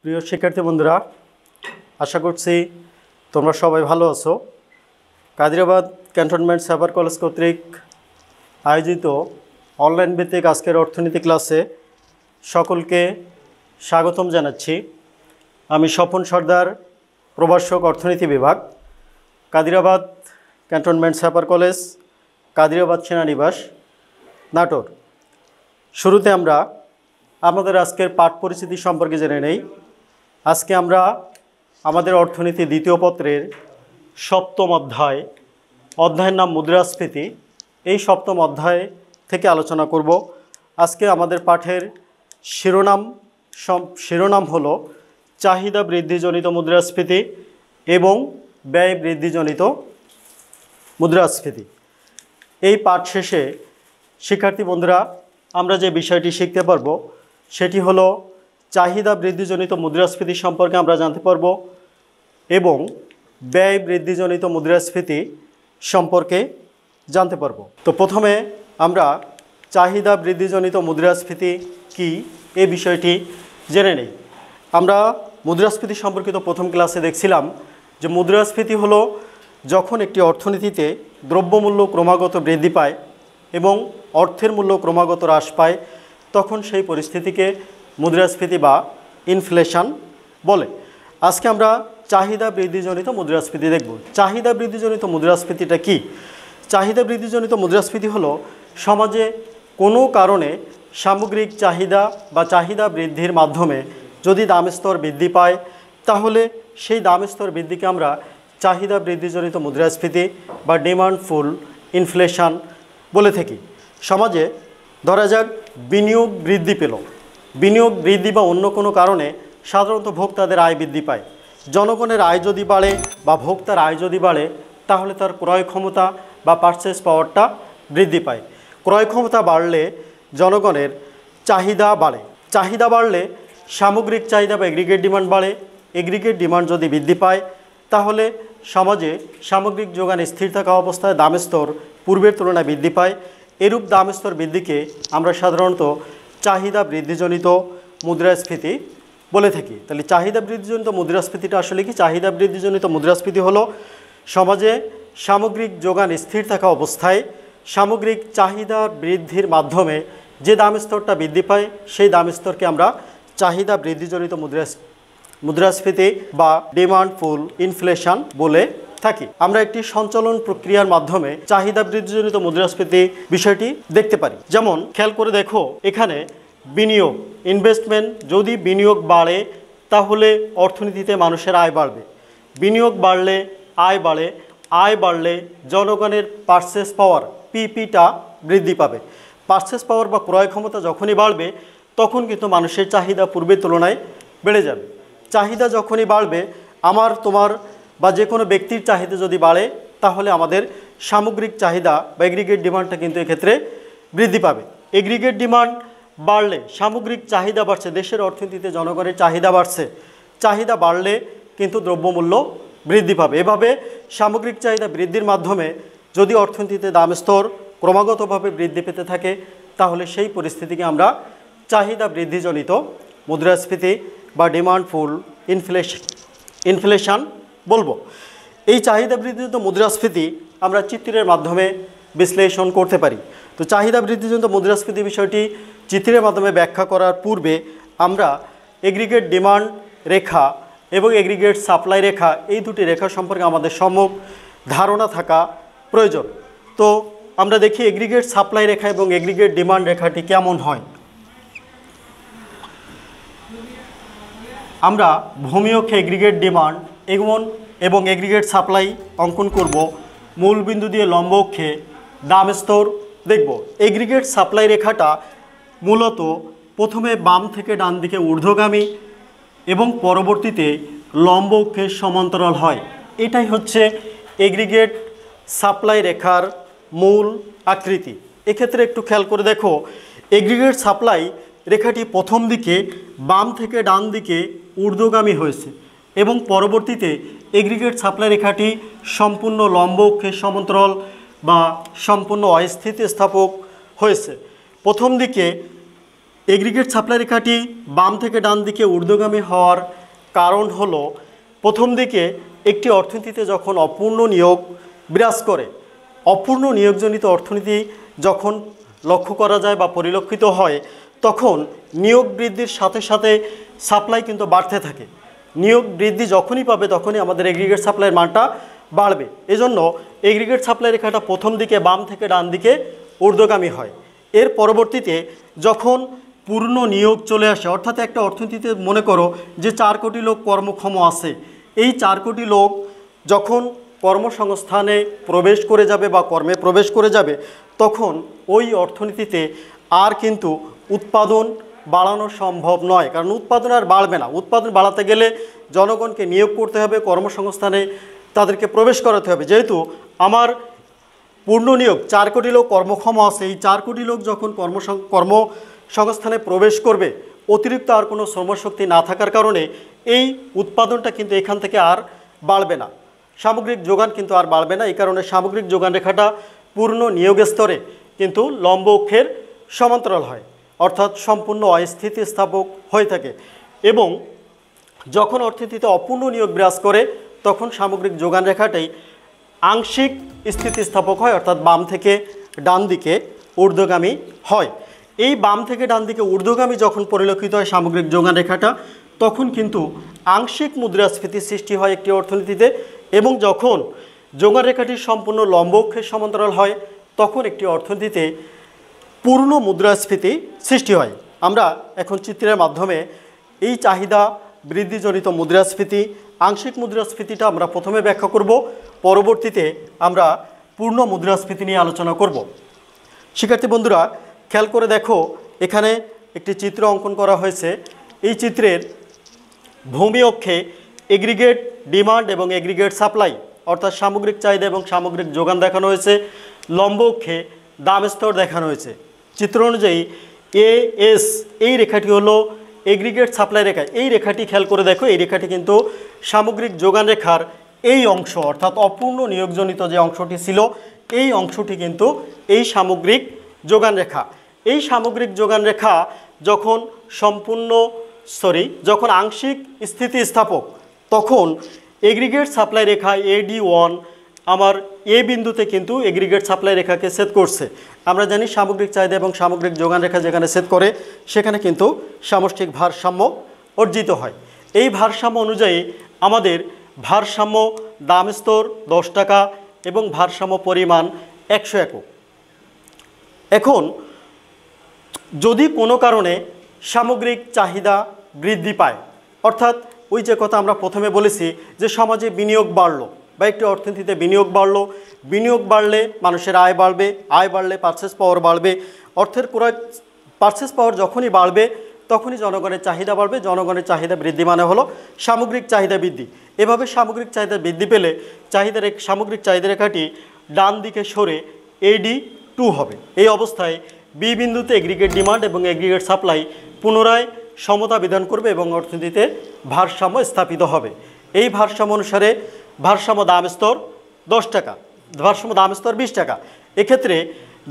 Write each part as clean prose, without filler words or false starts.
প্রিয় শিক্ষার্থী বন্ধুরা, আশা করছি তোমরা সবাই ভালো আছো। কাদিরাবাদ ক্যান্টনমেন্ট সাইবার কলেজ কর্তৃক আয়োজিত অনলাইন ভিত্তিক আজকের অর্থনীতি ক্লাসে সকলকে স্বাগতম জানাচ্ছি। আমি স্বপন সর্দার, প্রভাষক, অর্থনীতি বিভাগ, Kadirabad cantonment cyber college, Kadirabad সেনানিবাস, নাটোর। শুরুতে আমরা আমাদের আজকের পাঠ পরিচিতি সম্পর্কে জেনে নেই। আজকে আমরা আমাদের অর্থনীতি দ্বিতীয় পত্রের সপ্তম অধ্যায়ের নাম মুদ্রাস্ফীতি, এই সপ্তম অধ্যায় থেকে আলোচনা করব। আজকে আমাদের পাঠের শিরোনাম হলো চাহিদা বৃদ্ধিজনিত মুদ্রাস্ফীতি এবং ব্যয় বৃদ্ধিজনিত মুদ্রাস্ফীতি। এই পাঠ শেষে শিক্ষার্থী বন্ধুরা আমরা যে বিষয়টি শিখতে পারবো সেটি হলো চাহিদা বৃদ্ধিজনিত মুদ্রাস্ফীতি সম্পর্কে আমরা জানতে পারব এবং ব্যয় বৃদ্ধিজনিত মুদ্রাস্ফীতি সম্পর্কে জানতে পারব। তো প্রথমে আমরা চাহিদা বৃদ্ধিজনিত মুদ্রাস্ফীতি কি এই বিষয়টি জেনে নেই। আমরা মুদ্রাস্ফীতি সম্পর্কিত প্রথম ক্লাসে দেখছিলাম যে মুদ্রাস্ফীতি হলো যখন একটি অর্থনীতিতে দ্রব্যমূল্য ক্রমাগত বৃদ্ধি পায় এবং অর্থের মূল্য ক্রমাগত হ্রাস পায়, তখন সেই পরিস্থিতিকে মুদ্রাস্ফীতি বা ইনফ্লেশন বলে। আজকে আমরা চাহিদা বৃদ্ধিজনিত মুদ্রাস্ফীতি দেখব। চাহিদা বৃদ্ধিজনিত মুদ্রাস্ফীতিটা কি? চাহিদা বৃদ্ধিজনিত মুদ্রাস্ফীতি হলো সমাজে কোনো কারণে সামগ্রিক চাহিদা বা চাহিদা বৃদ্ধির মাধ্যমে যদি দাম স্তর বৃদ্ধি পায়, তাহলে সেই দাম স্তর বৃদ্ধিকে আমরা চাহিদা বৃদ্ধিজনিত মুদ্রাস্ফীতি বা ডিমান্ডফুল ইনফ্লেশন বলে থাকি। সমাজে ধরা যাক বিনিয়োগ বৃদ্ধি পেল, বিনিয়োগ বৃদ্ধি বা অন্য কোনো কারণে সাধারণত ভোক্তাদের আয় বৃদ্ধি পায়। জনগণের আয় যদি বাড়ে বা ভোক্তার আয় যদি বাড়ে, তাহলে তার ক্রয় ক্ষমতা বা পারচেস পাওয়ারটা বৃদ্ধি পায়। ক্রয় ক্ষমতা বাড়লে জনগণের চাহিদা বাড়ে, চাহিদা বাড়লে সামগ্রিক চাহিদা বা এগ্রিগেট ডিমান্ড বাড়ে। এগ্রিগেট ডিমান্ড যদি বৃদ্ধি পায়, তাহলে সমাজে সামগ্রিক যোগান স্থির থাকা অবস্থায় দাম স্তর পূর্বের তুলনায় বৃদ্ধি পায়। এরূপ দাম স্তর বৃদ্ধিকে আমরা সাধারণত চাহিদা বৃদ্ধিজনিত মুদ্রাস্ফীতি বলে থাকি। তাহলে চাহিদা বৃদ্ধিজনিত মুদ্রাস্ফীতিটা আসলে কি? চাহিদা বৃদ্ধিজনিত মুদ্রাস্ফীতি হলো সমাজে সামগ্রিক যোগান স্থির থাকা অবস্থায় সামগ্রিক চাহিদা বৃদ্ধির মাধ্যমে যে দাম স্তরটা বৃদ্ধি পায়, সেই দাম স্তরকে আমরা চাহিদা বৃদ্ধিজনিত মুদ্রাস্ফীতি বা ডিমান্ডফুল ইনফ্লেশন বলে থাকি। আমরা একটি সঞ্চালন প্রক্রিয়ার মাধ্যমে চাহিদা বৃদ্ধিজনিত মুদ্রাস্ফীতি বিষয়টি দেখতে পারি। যেমন খেয়াল করে দেখো, এখানে বিনিয়োগ, ইনভেস্টমেন্ট, যদি বিনিয়োগ বাড়ে তাহলে অর্থনীতিতে মানুষের আয় বাড়বে। বিনিয়োগ বাড়লে আয় বাড়ে, আয় বাড়লে জনগণের পারচেস পাওয়ার পিপিটা বৃদ্ধি পাবে। পারচেস পাওয়ার বা ক্রয় ক্ষমতা যখনই বাড়বে, তখন কিন্তু মানুষের চাহিদা পূর্বের তুলনায় বেড়ে যাবে। চাহিদা যখনই বাড়বে, আমার তোমার বা যে কোনো ব্যক্তির চাহিদা যদি বাড়ে, তাহলে আমাদের সামগ্রিক চাহিদা বা এগ্রিগেট ডিমান্ডটা কিন্তু এক্ষেত্রে বৃদ্ধি পাবে। এগ্রিগেট ডিমান্ড বাড়লে সামগ্রিক চাহিদা বাড়ছে, দেশের অর্থনীতিতে জনগণের চাহিদা বাড়ছে, চাহিদা বাড়লে কিন্তু দ্রব্যমূল্য বৃদ্ধি পাবে। এভাবে সামগ্রিক চাহিদা বৃদ্ধির মাধ্যমে যদি অর্থনীতিতে দাম স্তর ক্রমাগতভাবে বৃদ্ধি পেতে থাকে, তাহলে সেই পরিস্থিতিকে আমরা চাহিদা বৃদ্ধিজনিত মুদ্রাস্ফীতি বা ডিমান্ডফুল ইনফ্লেশন বলবো। এই চাহিদা বৃদ্ধিজনিত মুদ্রাস্ফীতি আমরা চিত্রের মাধ্যমে বিশ্লেষণ করতে পারি। তো চাহিদা বৃদ্ধিজনিত মুদ্রাস্ফীতি বিষয়টি চিত্রের মাধ্যমে ব্যাখ্যা করার পূর্বে আমরা এগ্রিগেট ডিমান্ড রেখা এবং এগ্রিগেট সাপ্লাই রেখা, এই দুটি রেখা সম্পর্কে আমাদের সম্যক ধারণা থাকা প্রয়োজন। তো আমরা দেখি এগ্রিগেট সাপ্লাই রেখা এবং এগ্রিগেট ডিমান্ড রেখাটি কেমন হয়। আমরা ভূমি অক্ষে এগ্রিগেট ডিমান্ড এবং এগ্রিগেট সাপ্লাই অঙ্কন করব, মূল বিন্দু দিয়ে লম্ব অক্ষে দাম স্তর দেখব। এগ্রিগেট সাপ্লাই রেখাটা মূলত প্রথমে বাম থেকে ডান দিকে ঊর্ধ্বগামী এবং পরবর্তীতে লম্ব অক্ষের সমান্তরাল হয়। এটাই হচ্ছে এগ্রিগেট সাপ্লাই রেখার মূল আকৃতি। এক্ষেত্রে একটু খেয়াল করে দেখো, এগ্রিগেট সাপ্লাই রেখাটি প্রথম দিকে বাম থেকে ডান দিকে ঊর্ধ্বগামী হয়েছে এবং পরবর্তীতে এগ্রিগেট সাপ্লাই রেখাটি সম্পূর্ণ লম্ব অক্ষের সমান্তরাল বা সম্পূর্ণ অস্থিতিস্থাপক হয়েছে। প্রথম দিকে এগ্রিগেট সাপ্লাই রেখাটি বাম থেকে ডান দিকে ঊর্ধ্বগামী হওয়ার কারণ হলো প্রথম দিকে একটি অর্থনীতিতে যখন অপূর্ণ নিয়োগ বিরাজ করে, অপূর্ণ নিয়োগজনিত অর্থনীতি যখন লক্ষ্য করা যায় বা পরিলক্ষিত হয়, তখন নিয়োগ বৃদ্ধির সাথে সাথে সাপ্লাই কিন্তু বাড়তে থাকে। নিয়োগ বৃদ্ধি যখনই পাবে তখনই আমাদের এগ্রিগেট সাপ্লাইয়ের মানটা বাড়বে। এজন্য এগ্রিগেট সাপ্লাই রেখাটা প্রথম দিকে বাম থেকে ডান দিকে ঊর্ধ্বগামী হয়। এর পরবর্তীতে যখন পূর্ণ নিয়োগ চলে আসে, অর্থাৎ একটা অর্থনীতিতে মনে করো যে 4 কোটি লোক কর্মক্ষম আছে, এই 4 কোটি লোক যখন কর্মসংস্থানে প্রবেশ করে যাবে বা কর্মে প্রবেশ করে যাবে, তখন ওই অর্থনীতিতে আর কিন্তু উৎপাদন বাড়ানো সম্ভব নয়, কারণ উৎপাদন আর বাড়বে না। উৎপাদন বাড়াতে গেলে জনগণকে নিয়োগ করতে হবে, কর্মসংস্থানে তাদেরকে প্রবেশ করাতে হবে। যেহেতু আমার পূর্ণ নিয়োগ 4 কোটি লোক কর্মক্ষম আছে, এই 4 কোটি লোক যখন কর্মসংস্থানে প্রবেশ করবে, অতিরিক্ত আর কোনো শ্রমশক্তি না থাকার কারণে এই উৎপাদনটা কিন্তু এখান থেকে আর বাড়বে না, সামগ্রিক যোগান কিন্তু আর বাড়বে না। এই কারণে সামগ্রিক যোগান রেখাটা পূর্ণ নিয়োগ স্তরে কিন্তু লম্ব অক্ষের সমান্তরাল হয়, অর্থাৎ সম্পূর্ণ অস্থিতিস্থাপক হয়ে থাকে। এবং যখন অর্থনীতিতে অপূর্ণ নিয়োগ বিরাজ করে, তখন সামগ্রিক যোগান রেখাটাই আংশিক স্থিতিস্থাপক হয়, অর্থাৎ বাম থেকে ডান দিকে ঊর্ধ্বগামী হয়। এই বাম থেকে ডান দিকে ঊর্ধ্বগামী যখন পরিলক্ষিত হয় সামগ্রিক যোগান রেখাটা, তখন কিন্তু আংশিক মুদ্রাস্ফীতির সৃষ্টি হয় একটি অর্থনীতিতে। এবং যখন যোগান রেখাটি সম্পূর্ণ লম্ব অক্ষের সমান্তরাল হয়, তখন একটি অর্থনীতিতে পূর্ণ মুদ্রাস্ফীতি সৃষ্টি হয়। আমরা এখন চিত্রের মাধ্যমে এই চাহিদা বৃদ্ধিজনিত মুদ্রাস্ফীতি, আংশিক মুদ্রাস্ফীতিটা আমরা প্রথমে ব্যাখ্যা করব, পরবর্তীতে আমরা পূর্ণ মুদ্রাস্ফীতি নিয়ে আলোচনা করব। শিক্ষার্থী বন্ধুরা, খেয়াল করে দেখো, এখানে একটি চিত্র অঙ্কন করা হয়েছে। এই চিত্রের ভূমি অক্ষে এগ্রিগেট ডিমান্ড এবং এগ্রিগেট সাপ্লাই, অর্থাৎ সামগ্রিক চাহিদা এবং সামগ্রিক যোগান দেখানো হয়েছে। লম্ব অক্ষে দাম স্তর দেখানো হয়েছে। চিত্র অনুযায়ী AS এই রেখাটি হলো এগ্রিগেট সাপ্লাই রেখা। এই রেখাটি খেয়াল করে দেখো, এই রেখাটি কিন্তু সামগ্রিক যোগান রেখার এই অংশ, অর্থাৎ অপূর্ণ নিয়োগজনিত যে অংশটি ছিল, এই অংশটি কিন্তু এই সামগ্রিক যোগান রেখা। এই সামগ্রিক যোগান রেখা যখন যখন আংশিক স্থিতিস্থাপক, তখন এগ্রিগেট সাপ্লাই রেখা AD1 আমার এ বিন্দুতে কিন্তু এগ্রিগেট সাপ্লাই রেখাকে ছেদ করছে। আমরা জানি সামগ্রিক চাহিদা এবং সামগ্রিক যোগান রেখা যেখানে ছেদ করে, সেখানে কিন্তু সামষ্টিক ভারসাম্য অর্জিত হয়। এই ভারসাম্য অনুযায়ী আমাদের ভারসাম্য দাম স্তর 10 টাকা এবং ভারসাম্য পরিমাণ 100 একক। এখন যদি কোনো কারণে সামগ্রিক চাহিদা বৃদ্ধি পায়, অর্থাৎ ওই যে কথা আমরা প্রথমে বলেছি যে সমাজে বিনিয়োগ বাড়লো বা একটি অর্থনীতিতে বিনিয়োগ বাড়লো, বিনিয়োগ বাড়লে মানুষের আয় বাড়বে, আয় বাড়লে পারচেস পাওয়ার বাড়বে, অর্থের ক্রয় পারচেস পাওয়ার যখনই বাড়বে তখনই জনগণের চাহিদা বাড়বে। জনগণের চাহিদা বৃদ্ধি মানে হলো সামগ্রিক চাহিদা বৃদ্ধি। এভাবে সামগ্রিক চাহিদা বৃদ্ধি পেলে সামগ্রিক চাহিদা রেখাটি ডান দিকে সরে AD2 হবে। এই অবস্থায় বি বিন্দুতে এগ্রিগেট ডিমান্ড এবং এগ্রিগেট সাপ্লাই পুনরায় সমতা বিধান করবে এবং অর্থনীতিতে ভারসাম্য স্থাপিত হবে। এই ভারসাম্য অনুসারে ভারসাম্য দাম স্তর 10 টাকা, ভারসাম্য দাম স্তর 20 টাকা। এক্ষেত্রে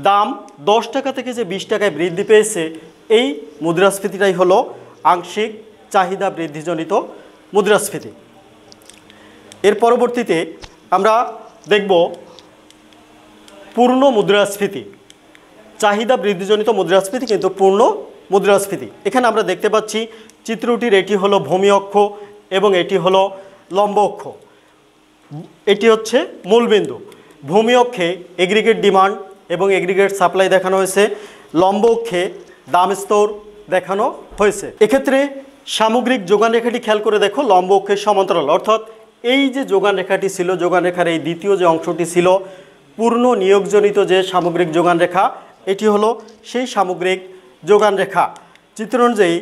দাম 10 টাকা থেকে যে 20 টাকায় বৃদ্ধি পেয়েছে, এই মুদ্রাস্ফীতিটাই হলো আংশিক চাহিদা বৃদ্ধিজনিত মুদ্রাস্ফীতি। এর পরবর্তীতে আমরা দেখব পূর্ণ মুদ্রাস্ফীতি। চাহিদা বৃদ্ধিজনিত মুদ্রাস্ফীতি কিন্তু পূর্ণ মুদ্রাস্ফীতি। এখানে আমরা দেখতে পাচ্ছি চিত্রটির এটি হলো ভূমি অক্ষ এবং এটি হলো লম্ব অক্ষ। এটি হচ্ছে মূলবিন্দু। ভূমি অক্ষে এগ্রিগেট ডিমান্ড এবং এগ্রিগেট সাপ্লাই দেখানো হয়েছে, লম্ব অক্ষে দাম স্তর দেখানো হয়েছে। এক্ষেত্রে সামগ্রিক যোগান রেখাটি খেয়াল করে দেখো, লম্ব অক্ষের সমান্তরাল, অর্থাৎ এই যে যোগান রেখাটি ছিল, যোগান রেখার এই দ্বিতীয় যে অংশটি ছিল পূর্ণ নিয়োগজনিত যে সামগ্রিক যোগান রেখা, এটি হলো সেই সামগ্রিক যোগান রেখা। চিত্র অনুযায়ী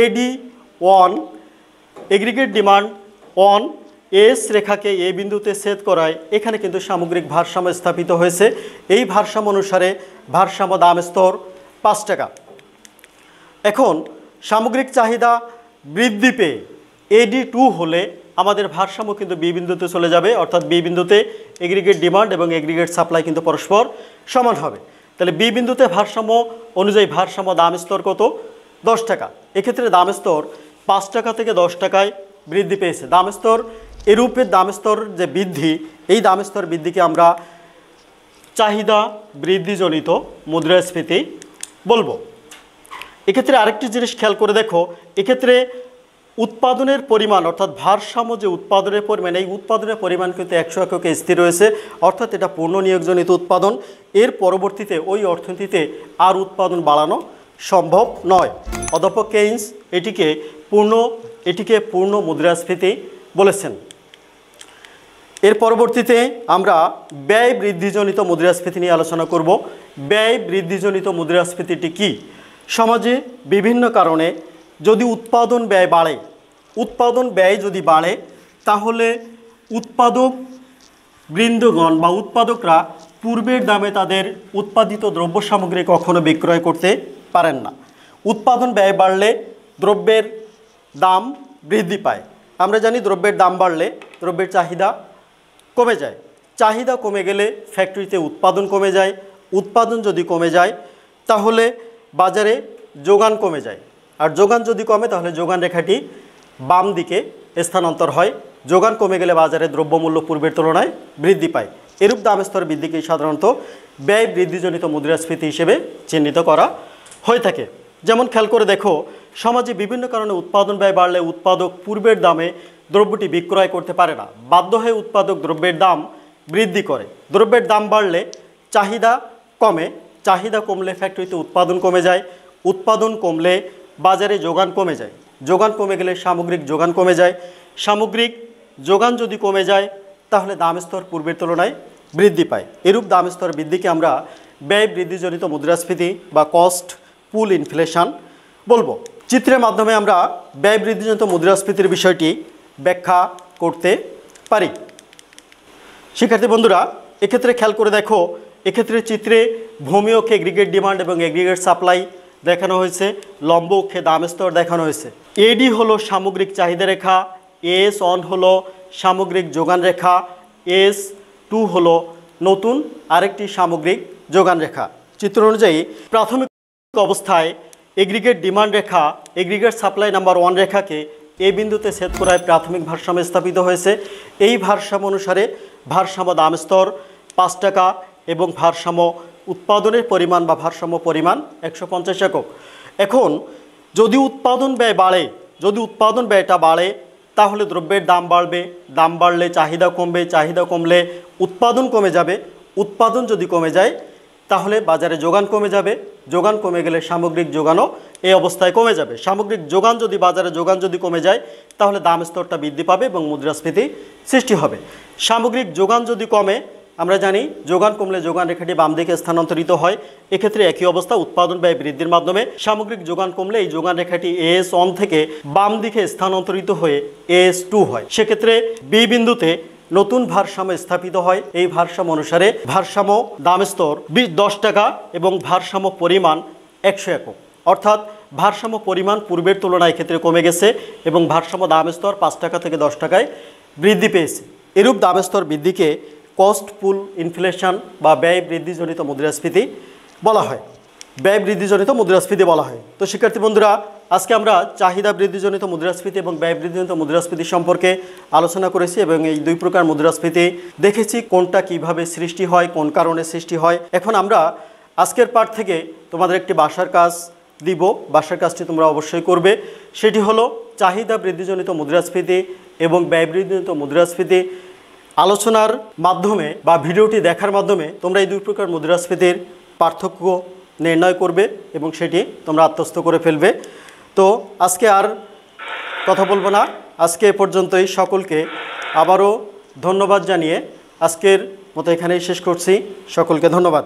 AD1 এগ্রিগেট ডিমান্ড 1 এস রেখাকে এ বিন্দুতে ছেদ করায় এখানে কিন্তু সামগ্রিক ভারসাম্য স্থাপিত হয়েছে। এই ভারসাম্য অনুসারে ভারসাম্য দাম স্তর 5 টাকা। এখন সামগ্রিক চাহিদা বৃদ্ধি পেয়ে AD2 হলে আমাদের ভারসাম্য কিন্তু বি বিন্দুতে চলে যাবে, অর্থাৎ বি বিন্দুতে এগ্রিগেট ডিমান্ড এবং এগ্রিগেট সাপ্লাই কিন্তু পরস্পর সমান হবে। তাহলে বি বিন্দুতে ভারসাম্য অনুযায়ী ভারসাম্য দাম স্তর কত? 10 টাকা। এক্ষেত্রে দাম স্তর 5 টাকা থেকে 10 টাকায় বৃদ্ধি পেয়েছে। দাম স্তর এরূপের দাম স্তর যে বৃদ্ধি, এই দাম স্তর বৃদ্ধিকে আমরা চাহিদা বৃদ্ধিজনিত মুদ্রাস্ফীতি বলবো। এক্ষেত্রে আরেকটি জিনিস খেয়াল করে দেখো, এক্ষেত্রে উৎপাদনের পরিমাণ অর্থাৎ ভারসাম্য যে উৎপাদনের পরিমাণ, এই উৎপাদনের পরিমাণ কিন্তু 100 এককে স্থির রয়েছে, অর্থাৎ এটা পূর্ণ নিয়োগজনিত উৎপাদন। এর পরবর্তীতে ওই অর্থনীতিতে আর উৎপাদন বাড়ানো সম্ভব নয়। অধ্যাপক কেইন্স এটিকে পূর্ণ মুদ্রাস্ফীতি বলেছেন। এর পরবর্তীতে আমরা ব্যয় বৃদ্ধিজনিত মুদ্রাস্ফীতি নিয়ে আলোচনা করব। ব্যয় বৃদ্ধিজনিত মুদ্রাস্ফীতিটি কি? সমাজে বিভিন্ন কারণে যদি উৎপাদন ব্যয় বাড়ে, উৎপাদন ব্যয় যদি বাড়ে, তাহলে উৎপাদক বৃন্দগণ বা উৎপাদকরা পূর্বের দামে তাদের উৎপাদিত দ্রব্য সামগ্রী কখনো বিক্রয় করতে পারেন না। উৎপাদন ব্যয় বাড়লে দ্রব্যের দাম বৃদ্ধি পায়। আমরা জানি দ্রব্যের দাম বাড়লে দ্রব্যের চাহিদা কমে যায়। চাহিদা কমে গেলে ফ্যাক্টরিতে উৎপাদন কমে যায়। উৎপাদন যদি কমে যায় তাহলে বাজারে যোগান কমে যায়। আর যোগান যদি কমে তাহলে যোগান রেখাটি বাম দিকে স্থানান্তর হয়। যোগান কমে গেলে বাজারে দ্রব্যমূল্য পূর্বের তুলনায় বৃদ্ধি পায়। এরূপ দাম স্তর বৃদ্ধিকেই সাধারণত ব্যয় বৃদ্ধিজনিত মুদ্রাস্ফীতি হিসেবে চিহ্নিত করা হয়ে থাকে। যেমন খেয়াল করে দেখো, সমাজে বিভিন্ন কারণে উৎপাদন ব্যয় বাড়লে উৎপাদক পূর্বের দামে দ্রব্যটি বিক্রয় করতে পারে না। বাধ্য হয়ে উৎপাদক দ্রব্যের দাম বৃদ্ধি করে। দ্রব্যের দাম বাড়লে চাহিদা কমে। চাহিদা কমলে ফ্যাক্টরিতে উৎপাদন কমে যায়। উৎপাদন কমলে বাজারে যোগান কমে যায়। যোগান কমে গেলে সামগ্রিক যোগান কমে যায়। সামগ্রিক যোগান যদি কমে যায় তাহলে দাম স্তর পূর্বের তুলনায় বৃদ্ধি পায়। এরূপ দাম স্তর বৃদ্ধিকে আমরা ব্যয় বৃদ্ধিজনিত মুদ্রাস্ফীতি বা কস্ট পুল ইনফ্লেশন বলবো। চিত্রের মাধ্যমে আমরা ব্যয় বৃদ্ধিজনিত মুদ্রাস্ফীতির বিষয়টি ব্যাখ্যা করতে পারি। শিক্ষার্থী বন্ধুরা, এক্ষেত্রে খেয়াল করে দেখো, এক্ষেত্রে চিত্রে ভূমি অক্ষে এগ্রিগেট ডিমান্ড এবং এগ্রিগেট সাপ্লাই দেখানো হয়েছে, লম্ব অক্ষে দাম স্তর দেখানো হয়েছে। এডি হলো সামগ্রিক চাহিদা রেখা, এস ওয়ান হলো সামগ্রিক যোগান রেখা, এস টু হলো নতুন আরেকটি সামগ্রিক যোগান রেখা। চিত্র অনুযায়ী প্রাথমিক অবস্থায় এগ্রিগেট ডিমান্ড রেখা এগ্রিগেট সাপ্লাই নাম্বার 1 রেখাকে এই বিন্দুতে ছেদ করায় প্রাথমিক ভারসাম্য স্থাপিত হয়েছে। এই ভারসাম্য অনুসারে ভারসাম্য দাম স্তর 5 টাকা এবং ভারসাম্য উৎপাদনের পরিমাণ বা ভারসাম্য পরিমাণ 150 একক। এখন যদি উৎপাদন ব্যয় বাড়ে, যদি উৎপাদন ব্যয়টা বাড়ে তাহলে দ্রব্যের দাম বাড়বে। দাম বাড়লে চাহিদা কমবে। চাহিদা কমলে উৎপাদন কমে যাবে। উৎপাদন যদি কমে যায় তাহলে বাজারে যোগান কমে যাবে। যোগান কমে গেলে সামগ্রিক যোগানও এই অবস্থায় কমে যাবে। সামগ্রিক যোগান যদি বাজারে যোগান যদি কমে যায় তাহলে দাম স্তরটা বৃদ্ধি পাবে এবং মুদ্রাস্ফীতি সৃষ্টি হবে। সামগ্রিক যোগান যদি কমে, আমরা জানি যোগান কমলে যোগান রেখাটি বাম দিকে স্থানান্তরিত হয়। এক্ষেত্রে একই অবস্থা, উৎপাদন ব্যয় বৃদ্ধির মাধ্যমে সামগ্রিক যোগান কমলে এই যোগান রেখাটি এস ওয়ান থেকে বাম দিকে স্থানান্তরিত হয়ে এস টু হয়। সেক্ষেত্রে বি বিন্দুতে নতুন ভারসাম্য স্থাপিত হয়। এই ভারসাম্য অনুসারে ভারসাম্য দাম স্তর 10 টাকা এবং ভারসাম্য পরিমাণ 100 একক। অর্থাৎ ভারসাম্য পরিমাণ পূর্বের তুলনায় ক্ষেত্রে কমে গেছে এবং ভারসাম্য দাম স্তর 5 টাকা থেকে 10 টাকায় বৃদ্ধি পেয়েছে। এরূপ দাম স্তর বৃদ্ধিকে কস্ট পুল ইনফ্লেশন বা ব্যয় বৃদ্ধিজনিত মুদ্রাস্ফীতি বলা হয়। ব্যয় বৃদ্ধিজনিত মুদ্রাস্ফীতি বলা হয়। তো শিক্ষার্থী বন্ধুরা, আজকে আমরা চাহিদা বৃদ্ধিজনিত মুদ্রাস্ফীতি এবং ব্যয় বৃদ্ধিজনিত মুদ্রাস্ফীতি সম্পর্কে আলোচনা করেছি এবং এই দুই প্রকার মুদ্রাস্ফীতি দেখেছি কোনটা কিভাবে সৃষ্টি হয়, কোন কারণে সৃষ্টি হয়। এখন আমরা আজকের পাঠ থেকে তোমাদের একটি বাসার কাজ দিব। বাসার কাজটি তোমরা অবশ্যই করবে। সেটি হলো চাহিদা বৃদ্ধিজনিত মুদ্রাস্ফীতি এবং ব্যয় বৃদ্ধিজনিত মুদ্রাস্ফীতি আলোচনার মাধ্যমে বা ভিডিওটি দেখার মাধ্যমে তোমরা এই দুই প্রকার মুদ্রাস্ফীতির পার্থক্য নির্ণয় করবে এবং সেটি তোমরা আত্মস্থ করে ফেলবে। তো আজকে আর কথা বলবো না, আজকে এ পর্যন্তই। সকলকে আবারও ধন্যবাদ জানিয়ে আজকের মতো এখানেই শেষ করছি। সকলকে ধন্যবাদ।